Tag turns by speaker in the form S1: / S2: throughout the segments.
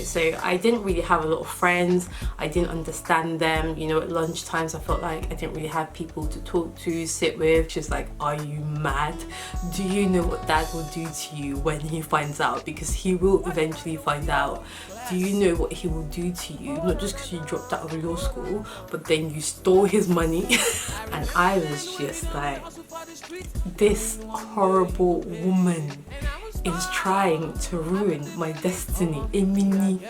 S1: So I didn't really have a lot of friends. I didn't understand them. You know, at lunch times I felt like I didn't really have people to talk to, sit with. She's like, are you mad? Do you know what dad will do to you when he finds out? Because he will eventually find out. Do you know what he will do to you? Not just because you dropped out of law school, but then you stole his money. And I was just like, this horrible woman is trying to ruin my destiny. Emini.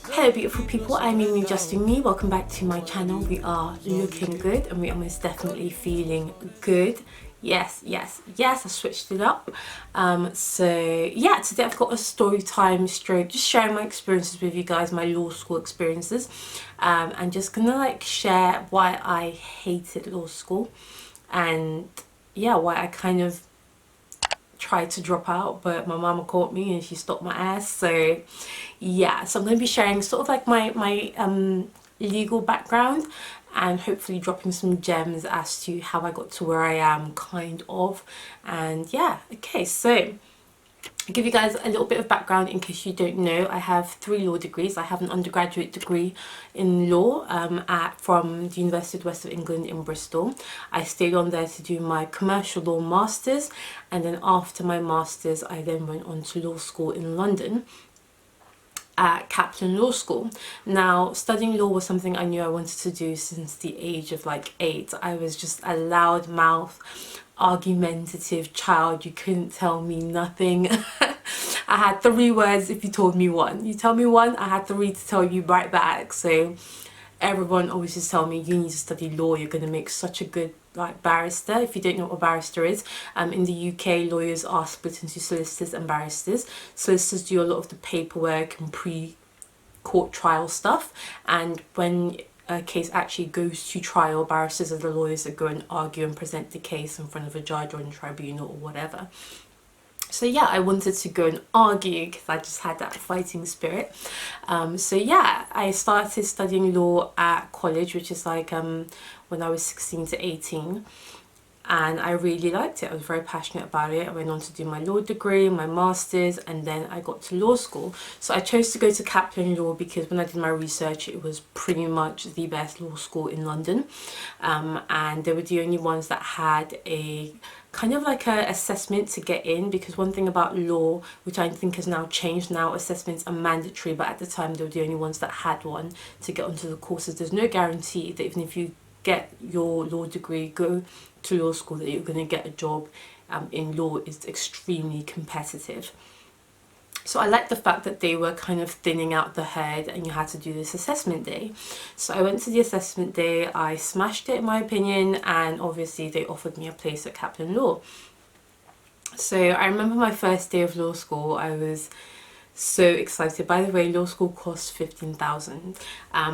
S1: Hello beautiful people, I'm Amy Justin Me. Welcome back to my channel. We are looking good and we are most definitely feeling good. Yes, I switched it up. So yeah, today I've got a story time stroke, just sharing my experiences with you guys, my law school experiences. And just gonna like share why I hated law school and yeah, why I kind of tried to drop out, but my mama caught me and she stopped my ass. So yeah, so I'm going to be sharing sort of like my legal background and hopefully dropping some gems as to how I got to where I am, kind of. And yeah, okay, so I'll give you guys a little bit of background in case you don't know. I have 3 law degrees. I have an undergraduate degree in law from the University of the West of England in Bristol. I stayed on there to do my commercial law masters, and then after my masters I then went on to law school in London at Kaplan Law School. Now, studying law was something I knew I wanted to do since the age of like 8. I was just a loudmouth, argumentative child. You couldn't tell me nothing. I had 3 words if you told me 1. You tell me 1, I had 3 to tell you right back. So everyone always just tell me, you need to study law, you're going to make such a good like barrister. If you don't know what a barrister is, in the UK lawyers are split into solicitors and barristers. Solicitors do a lot of the paperwork and pre-court trial stuff, and when a case actually goes to trial, barristers are the lawyers that go and argue and present the case in front of a judge or in a tribunal or whatever. So yeah, I wanted to go and argue because I just had that fighting spirit. So yeah, I started studying law at college, which is like when I was 16 to 18. And I really liked it. I was very passionate about it. I went on to do my law degree, my masters, and then I got to law school. So I chose to go to Kaplan Law because when I did my research, it was pretty much the best law school in London. And they were the only ones that had a kind of like a assessment to get in, because one thing about law, which I think has now changed, now assessments are mandatory, but at the time they were the only ones that had one to get onto the courses. There's no guarantee that even if you get your law degree, go to law school, that you're going to get a job in law. Is extremely competitive. So I like the fact that they were kind of thinning out the herd and you had to do this assessment day. So I went to the assessment day, I smashed it in my opinion, and obviously they offered me a place at Kaplan Law. So I remember my first day of law school, I was so excited. By the way, law school costs 15,000.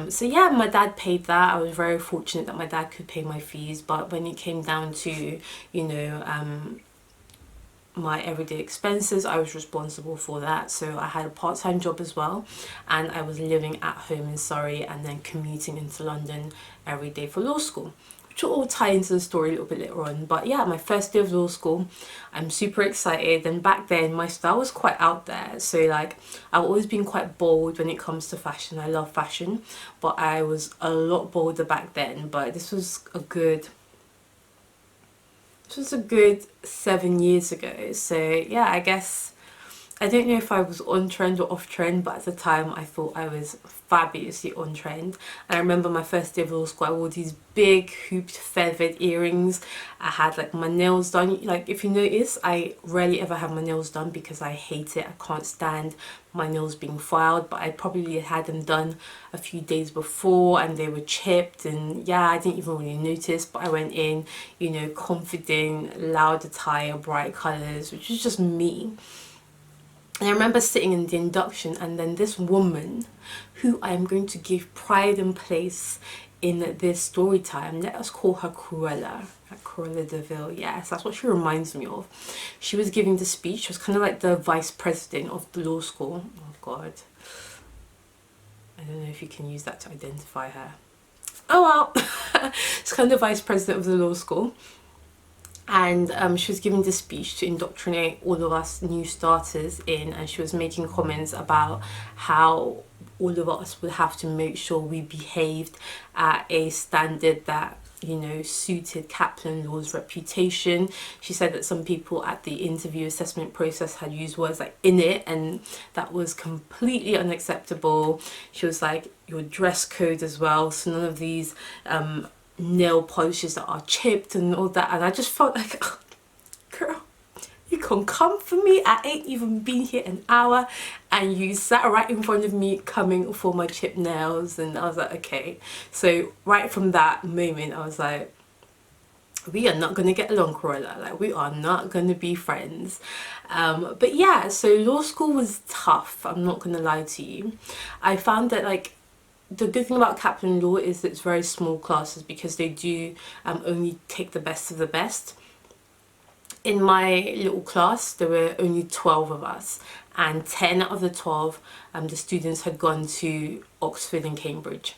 S1: So yeah, my dad paid that. I was very fortunate that my dad could pay my fees, but when it came down to, you know, my everyday expenses, I was responsible for that. So I had a part-time job as well, and I was living at home in Surrey and then commuting into London every day for law school, which will all tie into the story a little bit later on. But yeah, my first day of law school, I'm super excited. And back then my style was quite out there, so like I've always been quite bold when it comes to fashion. I love fashion, but I was a lot bolder back then. But this was a good 7 years ago. So yeah, I guess I don't know if I was on trend or off trend, but at the time I thought I was fabulously on trend. And I remember my first day of law school, I wore these big hooped feathered earrings. I had like my nails done. Like if you notice, I rarely ever have my nails done because I hate it. I can't stand my nails being filed, but I probably had them done a few days before and they were chipped, and yeah, I didn't even really notice. But I went in, you know, confident, loud attire, bright colours, which is just me. And I remember sitting in the induction, and then this woman, who I am going to give pride and place in this story time, let us call her Cruella. Cruella de Vil, yes, that's what she reminds me of. She was giving the speech. She was kind of like the vice president of the law school. Oh God, I don't know if you can use that to identify her. Oh well, it's kind of the vice president of the law school. and she was giving this speech to indoctrinate all of us new starters in, and she was making comments about how all of us would have to make sure we behaved at a standard that, you know, suited Kaplan Law's reputation. She said that some people at the interview assessment process had used words like "in it," and that was completely unacceptable. She was like, your dress code as well, so none of these nail polishes that are chipped and all that. And I just felt like, oh, girl, you can come for me. I ain't even been here an hour and you sat right in front of me coming for my chipped nails. And I was like, okay. So right from that moment I was like, we are not going to get along, Corolla. Like, we are not going to be friends. But yeah, so law school was tough, I'm not going to lie to you. I found that, like, the good thing about Kaplan Law is that it's very small classes, because they do only take the best of the best. In my little class there were only 12 of us, and 10 out of the 12 the students had gone to Oxford and Cambridge.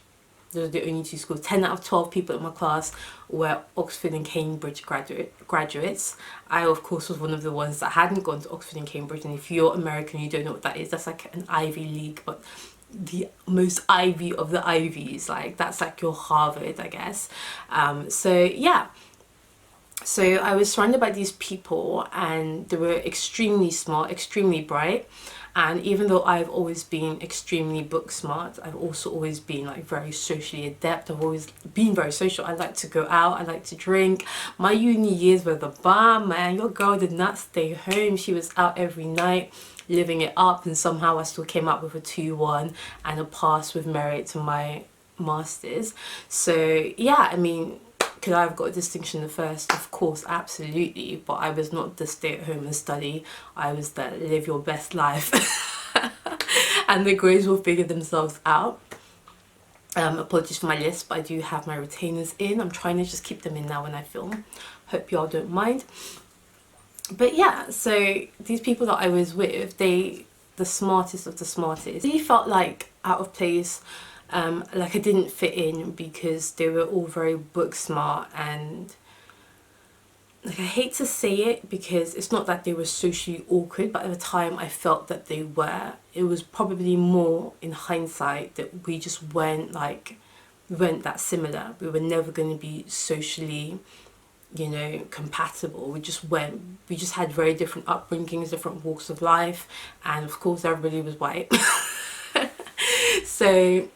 S1: Those are the only two schools. 10 out of 12 people in my class were Oxford and Cambridge graduates. I, of course, was one of the ones that hadn't gone to Oxford and Cambridge. And if you're American, you don't know what that is. That's like an Ivy League, but the most Ivy of the Ivies. Like, that's like your Harvard, I guess. So yeah. So I was surrounded by these people, and they were extremely smart, extremely bright. And even though I've always been extremely book smart, I've also always been like very socially adept. I've always been very social. I like to go out, I like to drink. My uni years were the bomb, man. Your girl did not stay home. She was out every night, living it up, and somehow I still came up with a 2-1 and a pass with merit to my masters. So yeah, I mean, could I have got a distinction the first? Of course, absolutely. But I was not the stay at home and study. I was the live your best life. And the grades will figure themselves out. Apologies for my list, but I do have my retainers in. I'm trying to just keep them in now when I film. Hope y'all don't mind. But yeah, so these people that I was with, the smartest of the smartest, they felt like out of place. Like I didn't fit in, because they were all very book smart, and like, I hate to say it because it's not that they were socially awkward, but at the time I felt that they were. It was probably more in hindsight that we just weren't that similar. We were never going to be socially, you know, compatible. We just had very different upbringings, different walks of life, and of course everybody was white. So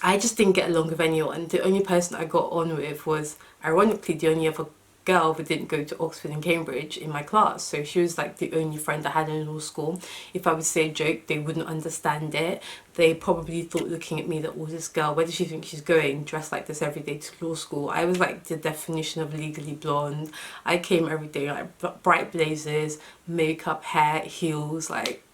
S1: I just didn't get along with anyone. The only person I got on with was, ironically, the only other girl that didn't go to Oxford and Cambridge in my class. So she was like the only friend I had in law school. If I would say a joke, they wouldn't understand it. They probably thought, looking at me, that, oh, this girl, where does she think she's going, dressed like this every day to law school? I was like the definition of legally blonde. I came every day like bright blazers, makeup, hair, heels, like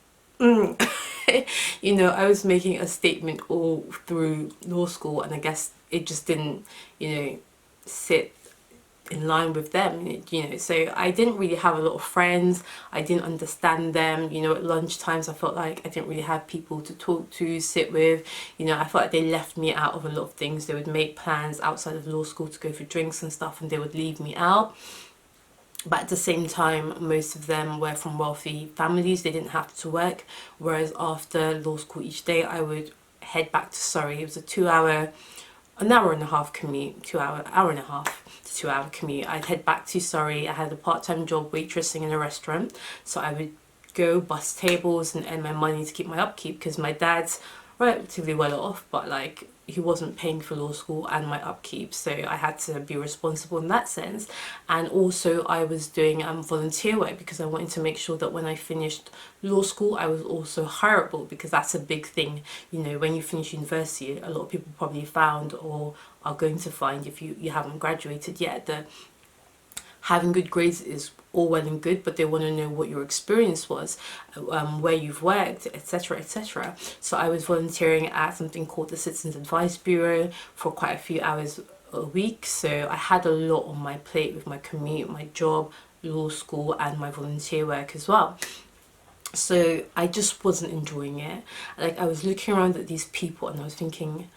S1: you know, I was making a statement all through law school, and I guess it just didn't, you know, sit in line with them, you know. So I didn't really have a lot of friends. I didn't understand them, you know. At lunchtimes I felt like I didn't really have people to talk to, sit with, you know. I felt like they left me out of a lot of things. They would make plans outside of law school to go for drinks and stuff, and they would leave me out. But at the same time, most of them were from wealthy families. They didn't have to work. Whereas after law school each day, I would head back to Surrey. It was an hour and a half commute, hour and a half to 2 hour commute. I'd head back to Surrey. I had a part-time job waitressing in a restaurant. So I would go bus tables and earn my money to keep my upkeep, because my dad's relatively well off, but like, he wasn't paying for law school and my upkeep, so I had to be responsible in that sense. And also I was doing volunteer work, because I wanted to make sure that when I finished law school I was also hireable, because that's a big thing, you know. When you finish university, a lot of people probably found, or are going to find, if you haven't graduated yet, that having good grades is all well and good, but they want to know what your experience was, where you've worked, etc, etc. So I was volunteering at something called the Citizens Advice Bureau for quite a few hours a week. So I had a lot on my plate with my commute, my job, law school, and my volunteer work as well. So I just wasn't enjoying it. Like, I was looking around at these people and I was thinking,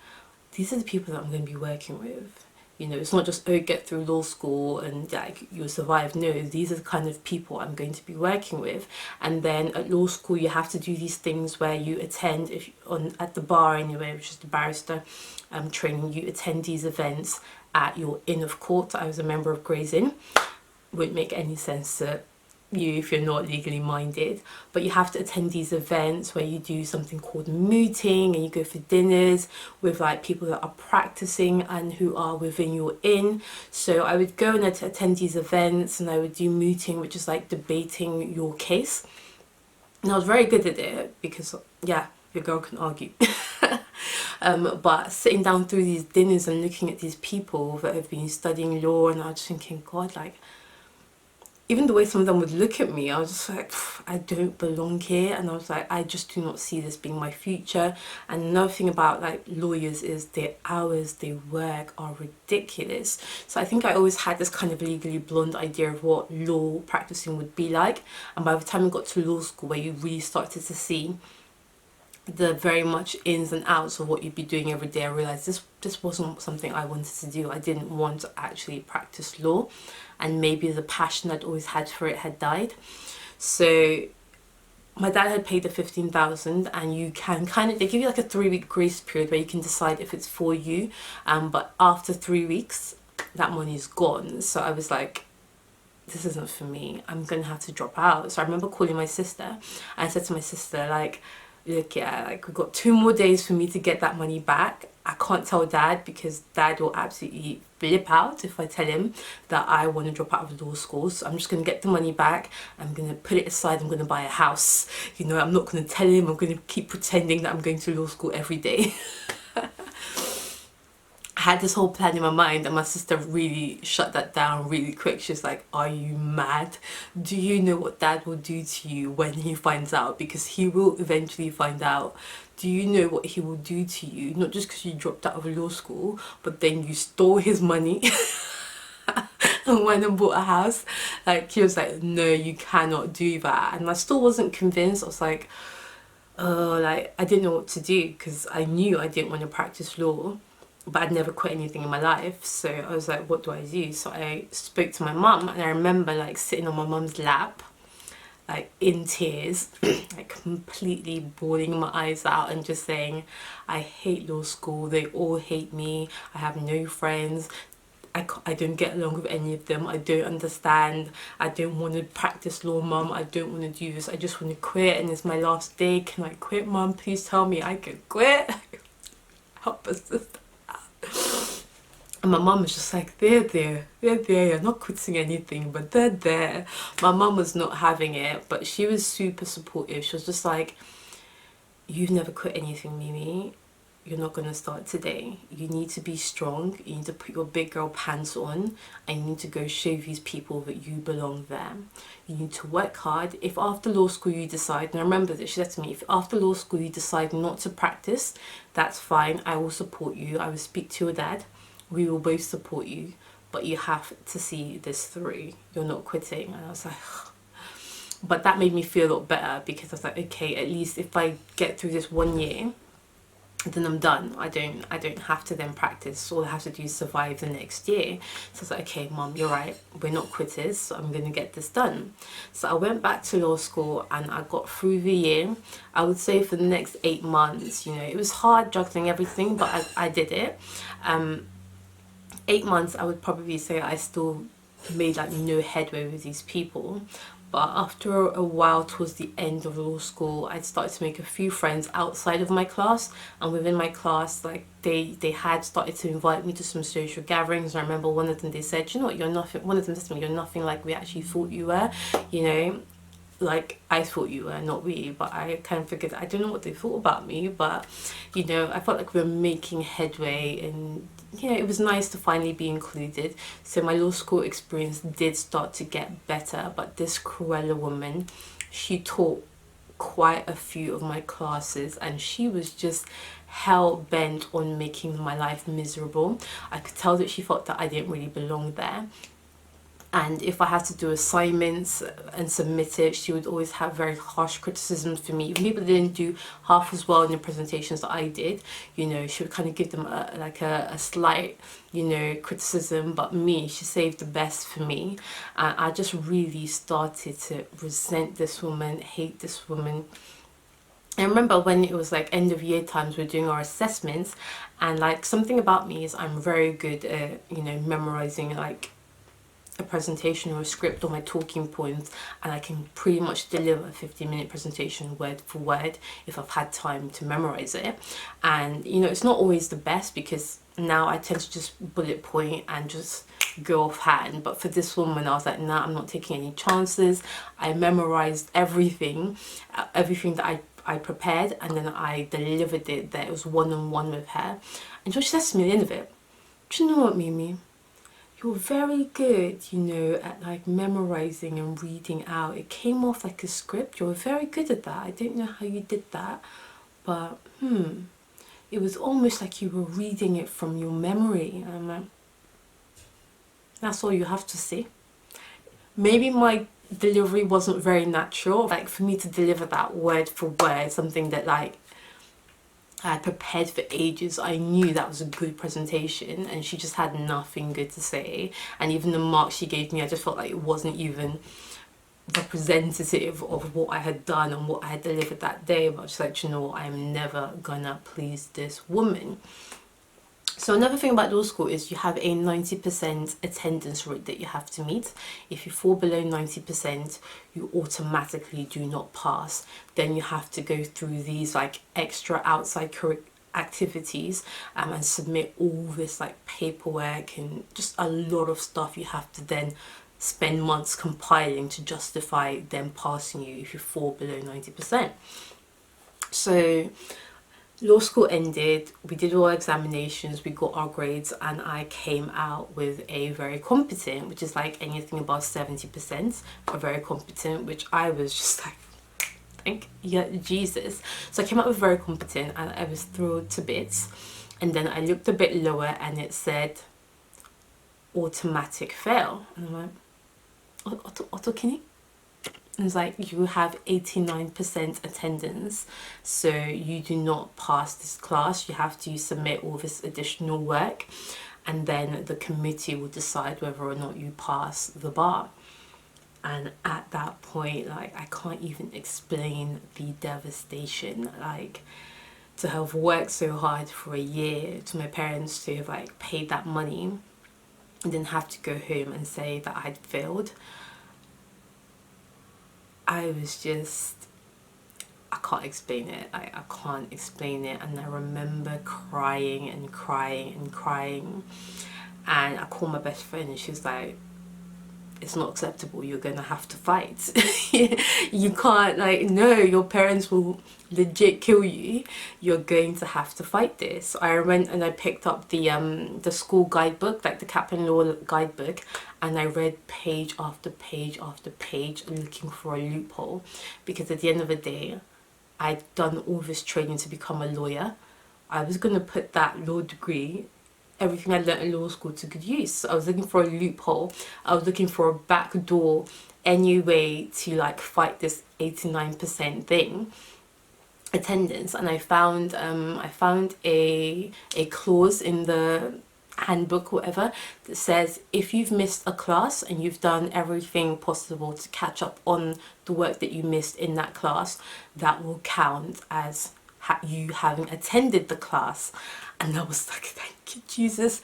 S1: these are the people that I'm going to be working with. You know, it's not just, oh, get through law school and like you'll survive. No, these are the kind of people I'm going to be working with. And then at law school you have to do these things where you attend, if on at the bar anyway, which is the barrister training, you attend these events at your Inn of Court. I was a member of Gray's Inn. Wouldn't make any sense to you if you're not legally minded, but you have to attend these events where you do something called mooting, and you go for dinners with like people that are practicing and who are within your inn. So I would go and attend these events, and I would do mooting, which is like debating your case, and I was very good at it because yeah, your girl can argue. But sitting down through these dinners and looking at these people that have been studying law, and I was thinking, God, like, even the way some of them would look at me, I was just like, I don't belong here. And I was like, I just do not see this being my future. And another thing about like lawyers is their hours they work are ridiculous. So I think I always had this kind of legally blonde idea of what law practicing would be like. And by the time I got to law school, where you really started to see the very much ins and outs of what you'd be doing every day, I realized this wasn't something I wanted to do. I didn't want to actually practice law, and maybe the passion I'd always had for it had died. So my dad had paid the 15,000, and you can kind of, they give you like a 3-week grace period where you can decide if it's for you, but after 3 weeks that money is gone. So I was like, this isn't for me, I'm gonna have to drop out. So I remember calling my sister. I said to my sister, like, look, yeah, like we've got 2 more days for me to get that money back. I can't tell dad because dad will absolutely flip out if I tell him that I want to drop out of law school. So I'm just going to get the money back. I'm going to put it aside. I'm going to buy a house. You know, I'm not going to tell him. I'm going to keep pretending that I'm going to law school every day. I had this whole plan in my mind, and my sister really shut that down really quick. She's like, are you mad? Do you know what dad will do to you when he finds out? Because he will eventually find out. Do you know what he will do to you? Not just because you dropped out of law school, but then you stole his money and went and bought a house. Like, he was like, no, you cannot do that. And I still wasn't convinced. I was like, oh, like, I didn't know what to do because I knew I didn't want to practice law, but I'd never quit anything in my life. So I was like, what do I do? So I spoke to my mum, and I remember like sitting on my mum's lap, like in tears, like completely bawling my eyes out and just saying, I hate law school, they all hate me, I have no friends, I don't get along with any of them, I don't understand, I don't want to practice law, mum, I don't want to do this, I just want to quit, and it's my last day, can I quit, mum, please tell me I can quit. Help us, sister. And my mum was just like, they're there, you're not quitting anything, but they're there. My mum was not having it, but she was super supportive. She was just like, you've never quit anything, Mimi. You're not going to start today. You need to be strong. You need to put your big girl pants on, and you need to go show these people that you belong there. You need to work hard. If after law school you decide, and I remember that she said to me, if after law school you decide not to practice, that's fine. I will support you. I will speak to your dad. We will both support you, but you have to see this through. You're not quitting. And I was like, but that made me feel a lot better, because I was like, okay, at least if I get through this 1 year, then I'm done. I don't have to then practice. All I have to do is survive the next year. So I was like, okay, mum, you're right, we're not quitters, so I'm gonna get this done. So I went back to law school, and I got through the year. I would say for the next 8 months, you know, it was hard juggling everything, but I did it. 8 months, I would probably say I still made like no headway with these people. But after a while, towards the end of law school, I started to make a few friends outside of my class, and within my class, like they had started to invite me to some social gatherings. I remember one of them, they said, you know what, you're nothing, one of them said to me, you're nothing like we actually thought you were, you know, like I thought you were, not we. But I kind of figured, I don't know what they thought about me, but you know, I felt like we were making headway, and you know, it was nice to finally be included. So my law school experience did start to get better, but this Cruella woman, she taught quite a few of my classes, and she was just hell-bent on making my life miserable. I could tell that she felt that I didn't really belong there. And if I had to do assignments and submit it, she would always have very harsh criticisms for me. Even people didn't do half as well in the presentations that I did, you know, she would kind of give them a slight, you know, criticism, but me, she saved the best for me. And I just really started to resent this woman, hate this woman. I remember when it was like end of year times, we're doing our assessments, and like something about me is I'm very good at, you know, memorizing like a presentation or a script or my talking points, and I can pretty much deliver a 15-minute presentation word for word if I've had time to memorize it. And you know, it's not always the best, because now I tend to just bullet point and just go offhand, but for this woman I was like, nah, I'm not taking any chances. I memorized everything that I prepared, and then I delivered it. That it was one-on-one with her. And she says to me at the end of it, do you know what, Mimi? You're very good, you know, at like memorizing and reading out. It came off like a script. You're very good at that. I don't know how you did that, but it was almost like you were reading it from your memory. And I'm like, that's all you have to say. Maybe my delivery wasn't very natural. Like for me to deliver that word for word, something that like I had prepared for ages, I knew that was a good presentation, and she just had nothing good to say. And even the marks she gave me, I just felt like it wasn't even representative of what I had done and what I had delivered that day. But I was just like, you know what, I'm never gonna please this woman. So another thing about law school is you have a 90% attendance rate that you have to meet. If you fall below 90%, you automatically do not pass. Then you have to go through these like extra outside activities and submit all this like paperwork and just a lot of stuff you have to then spend months compiling to justify them passing you if you fall below 90%. So law school ended, we did all our examinations, we got our grades, and I came out with a very competent, which is like anything above 70%, a very competent, which I was just like, thank you, Jesus. So I came out with very competent, and I was thrilled to bits. And then I looked a bit lower and it said automatic fail. And I'm like, Otto Kinney? And it's like, you have 89% attendance, so you do not pass this class. You have to submit all this additional work, and then the committee will decide whether or not you pass the bar. And at that point, like, I can't even explain the devastation. Like, to have worked so hard for a year, to my parents to have like paid that money and then have to go home and say that I'd failed. I was just, I can't explain it. I can't explain it. And I remember crying and crying and crying. And I called my best friend and she was like, it's not acceptable, you're gonna have to fight. You can't, like, no, your parents will legit kill you. You're going to have to fight this. I went and I picked up the school guidebook, like the Kaplan Law guidebook, and I read page after page after page looking for a loophole, because at the end of the day, I'd done all this training to become a lawyer. I was gonna put that law degree, everything I learned in law school, to good use. So I was looking for a loophole. I was looking for a back door, any way to like fight this 89% thing, attendance. And I found a clause in the handbook, whatever, that says if you've missed a class and you've done everything possible to catch up on the work that you missed in that class, that will count as you having attended the class. And I was like, thank you, Jesus,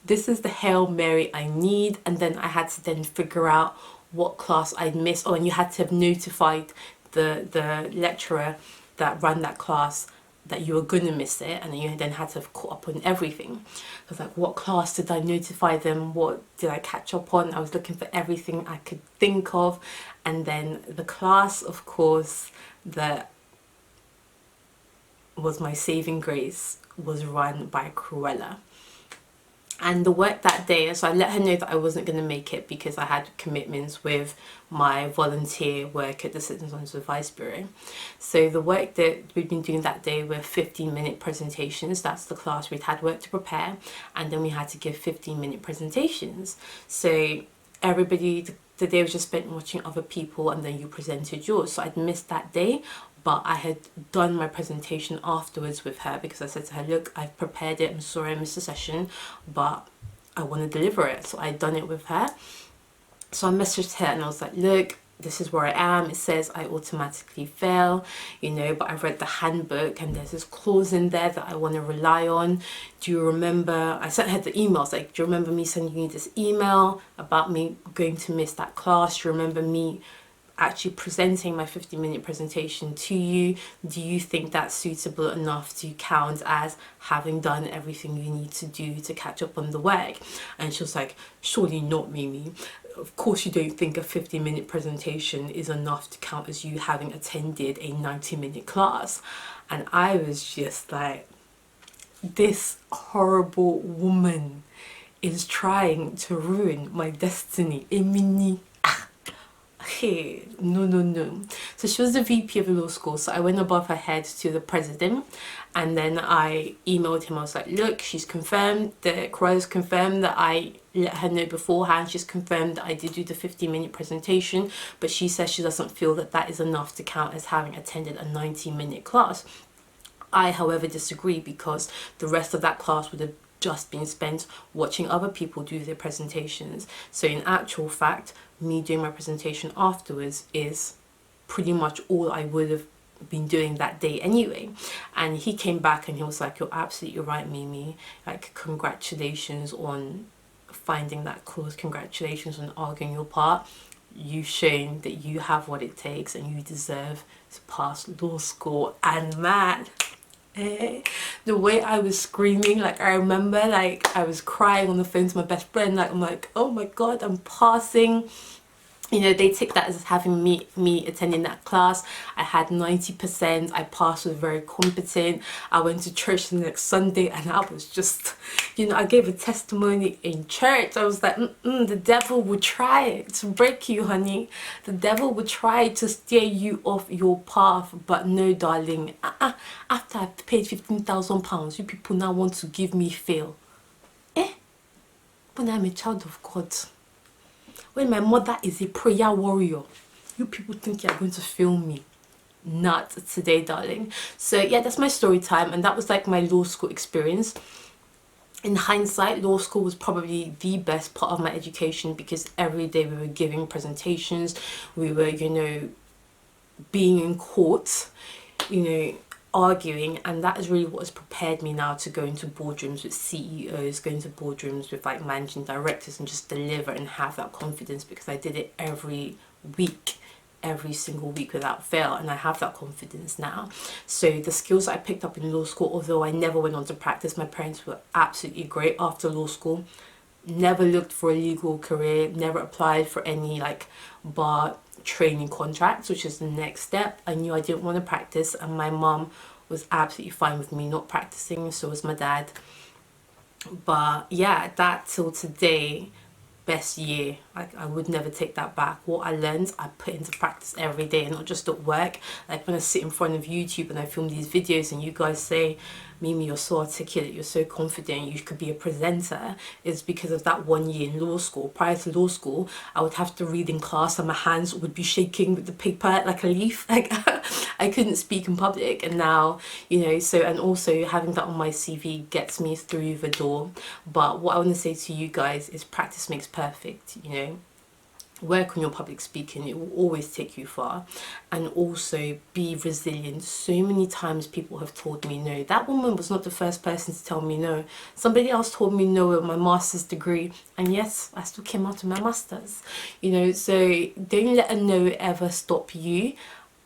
S1: this is the Hail Mary I need. And then I had to then figure out what class I'd missed. Oh, and you had to have notified the lecturer that ran that class that you were gonna miss it, and then you then had to have caught up on everything. I was like, what class did I notify them? What did I catch up on? I was looking for everything I could think of. And then the class, of course, that was my saving grace was run by Cruella. And the work that day, so I let her know that I wasn't going to make it because I had commitments with my volunteer work at the Citizens Advice Bureau. So the work that we'd been doing that day were 15-minute presentations. That's the class we'd had work to prepare, and then we had to give 15-minute presentations. So everybody, the day was just spent watching other people, and then you presented yours. So I'd missed that day, but I had done my presentation afterwards with her, because I said to her, look, I've prepared it, I'm sorry I missed the session, but I want to deliver it. So I'd done it with her. So I messaged her and I was like, look, this is where I am. It says I automatically fail, you know, but I've read the handbook and there's this clause in there that I want to rely on. Do you remember, I sent her the emails, like, do you remember me sending you this email about me going to miss that class? Do you remember me actually presenting my 50-minute presentation to you? Do you think that's suitable enough to count as having done everything you need to do to catch up on the work? And she was like, surely not, Mimi. Of course you don't think a 50-minute presentation is enough to count as you having attended a 90-minute class. And I was just like, this horrible woman is trying to ruin my destiny. Emini. Hey, no. So she was the VP of the law school, so I went above her head to the president, and then I emailed him. I was like, look, she's confirmed, the Crows confirmed that I let her know beforehand. She's confirmed that I did do the 50-minute presentation, but she says she doesn't feel that that is enough to count as having attended a 90-minute class. I, however, disagree, because the rest of that class would have just been spent watching other people do their presentations. So in actual fact, me doing my presentation afterwards is pretty much all I would have been doing that day anyway. And he came back and he was like, you're absolutely right, Mimi, like, congratulations on finding that clause, congratulations on arguing your part. You've shown that you have what it takes and you deserve to pass law school. And man, the way I was screaming, like, I remember, like, I was crying on the phone to my best friend, like, I'm like, oh my god, I'm passing. You know, they take that as having me attending that class. I had 90%. I passed, was very competent. I went to church the next Sunday and I was just, you know, I gave a testimony in church. I was like, the devil would try to break you, honey. The devil would try to steer you off your path. But no, darling, after I paid £15,000, you people now want to give me fail. When I'm a child of God, when my mother is a prayer warrior, you people think you're going to fail me. Not today, darling. So yeah, that's my story time, and that was like my law school experience. In hindsight, law school was probably the best part of my education, because every day we were giving presentations, we were, you know, being in court, you know, arguing, and that is really what has prepared me now to go into boardrooms with CEOs, go into boardrooms with like managing directors and just deliver and have that confidence, because I did it every week, every single week without fail, and I have that confidence now. So the skills I picked up in law school, although I never went on to practice, my parents were absolutely great after law school. Never looked for a legal career, never applied for any like bar training contracts, which is the next step. I knew I didn't want to practice, and my mom was absolutely fine with me not practicing, so was my dad. But yeah, that till today, best year. Like, I would never take that back. What I learned, I put into practice every day, and not just at work. Like, when I sit in front of YouTube and I film these videos and you guys say, Mimi, you're so articulate, you're so confident, you could be a presenter, is because of that 1 year in law school. Prior to law school, I would have to read in class and my hands would be shaking with the paper like a leaf. Like, I couldn't speak in public. And now, you know, so, and also having that on my CV gets me through the door. But what I want to say to you guys is practice makes perfect, you know. Work on your public speaking, it will always take you far. And also be resilient. So many times people have told me no. That woman was not the first person to tell me no. Somebody else told me no with my master's degree, and yes, I still came out with my master's, you know. So don't let a no ever stop you.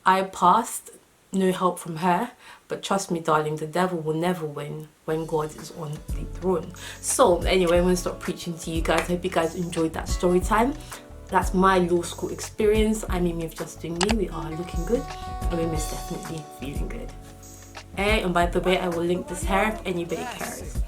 S1: I passed, no help from her, but trust me, darling, the devil will never win when God is on the throne. So anyway, I'm going to stop preaching to you guys. I hope you guys enjoyed that story time. That's my law school experience. I'm Mimi of Just Doing Me. We are looking good, and we're most definitely feeling good. And by the way, I will link this hair if anybody cares.